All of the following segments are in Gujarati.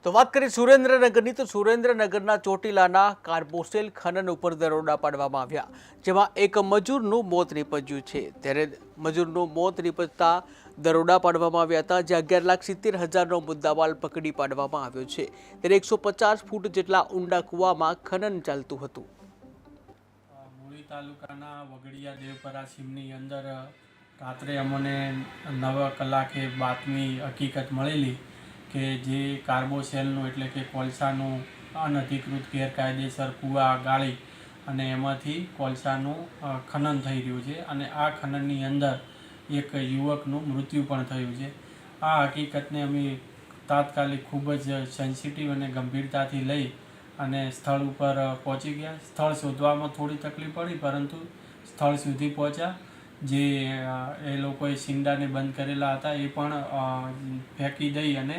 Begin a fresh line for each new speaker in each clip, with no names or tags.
તો વાત કરીએ સુરેન્દ્રનગરની તો સુરેન્દ્રનગરના ચોટીલાના કાર્બોસેલ ખનન ઉપર દરોડા પાડવામાં આવ્યા, જેમાં એક મજૂરનું મોત નીપજ્યું છે। ત્યારે મજૂરનું મોત નીપજતા દરોડા પાડવામાં આવ્યા હતા, જે 11,70,000નો મુદ્દામાલ પકડી પાડવામાં આવ્યો છે। ત્યારે 150 ફૂટ જેટલા ઊંડા કૂવામાં ખનન ચાલતું હતું।
મૂળી તાલુકાના વગડિયા દેવપરા સીમની અંદર રાત્રે અમને 9 કલાકે બાતમી હકીકત મળેલી કે જે કાર્બોસેલનું એટલે કે કોલસાનું અનધિકૃત ગેરકાયદેસર કૂવા ગાળી અને એમાંથી કોલસાનું ખનન થઈ રહ્યું છે અને આ ખનનની અંદર એક યુવકનું મૃત્યુ પણ થયું છે। આ હકીકતને અમે તાત્કાલિક ખૂબ જ સેન્સિટિવ અને ગંભીરતાથી લઈ અને સ્થળ ઉપર પહોંચી ગયા। સ્થળ શોધવામાં થોડી તકલીફ પડી, પરંતુ સ્થળ સુધી પહોંચ્યા। જે એ લોકોએ સિંડાને બંધ કરેલા હતા એ પણ ફેંકી દઈ અને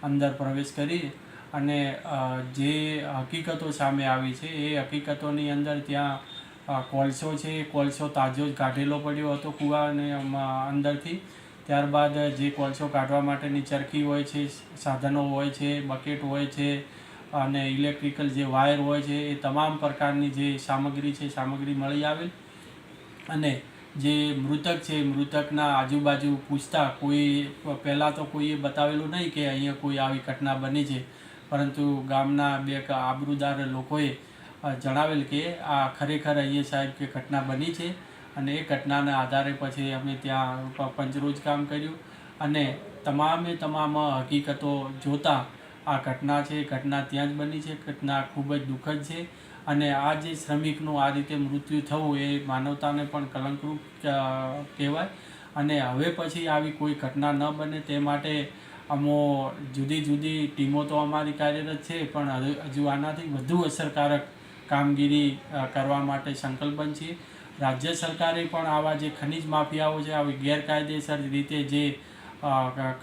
અંદર પ્રવેશ કરી અને જે હકીકતો સામે આવી છે એ હકીકતોની અંદર ત્યાં કોલસો છે, એ કોલસો તાજો જ કાઢેલો પડ્યો હતો કૂવાને અંદરથી। ત્યારબાદ જે કોલસો કાઢવા માટેની ચરખી હોય છે, સાધનો હોય છે, બકેટ હોય છે અને ઇલેક્ટ્રિકલ જે વાયર હોય છે, એ તમામ પ્રકારની જે સામગ્રી છે સામગ્રી મળી આવેલ। અને જે મૃતક છે, મૃતકના આજુબાજુ પૂછતા કોઈ પહેલાં તો કોઈએ બતાવેલું નહીં કે અહીંયા કોઈ આવી ઘટના બની છે, પરંતુ ગામના બે આબરૂદાર લોકોએ જણાવેલ કે આ ખરેખર અહીંયા સાહેબ કે ઘટના બની છે। અને એ ઘટનાના આધારે પછી અમે ત્યાં પંચરોજ કામ કર્યું અને તમામે તમામ હકીકતો જોતાં આ ઘટના છે, ઘટના ત્યાં જ બની છે। ઘટના ખૂબ જ દુઃખદ છે અને આ જે શ્રમિકનું આ રીતે મૃત્યુ થવું એ માનવતાને પણ કલંકરૂપ કહેવાય અને હવે પછી આવી કોઈ ઘટના ન બને તે માટે અમો જુદી જુદી ટીમો તો અમારી કાર્યરત છે, પણ હજુ આનાથી વધુ અસરકારક કામગીરી કરવા માટે સંકલ્પબદ્ધ છીએ। રાજ્ય સરકારે પણ આવા જે ખનિજ માફિયાઓ છે, આવી ગેરકાયદેસર રીતે જે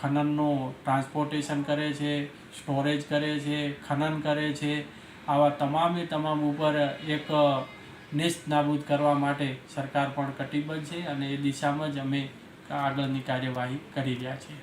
ખનનનું ટ્રાન્સપોર્ટેશન કરે છે, સ્ટોરેજ કરે છે, ખનન કરે છે, આવા તમામે તમામ ઉપર એક નેસ્ત નાબૂદ કરવા માટે સરકાર પણ કટિબદ્ધ છે અને એ દિશામાં જ અમે આગળની કાર્યવાહી કરી રહ્યા છીએ।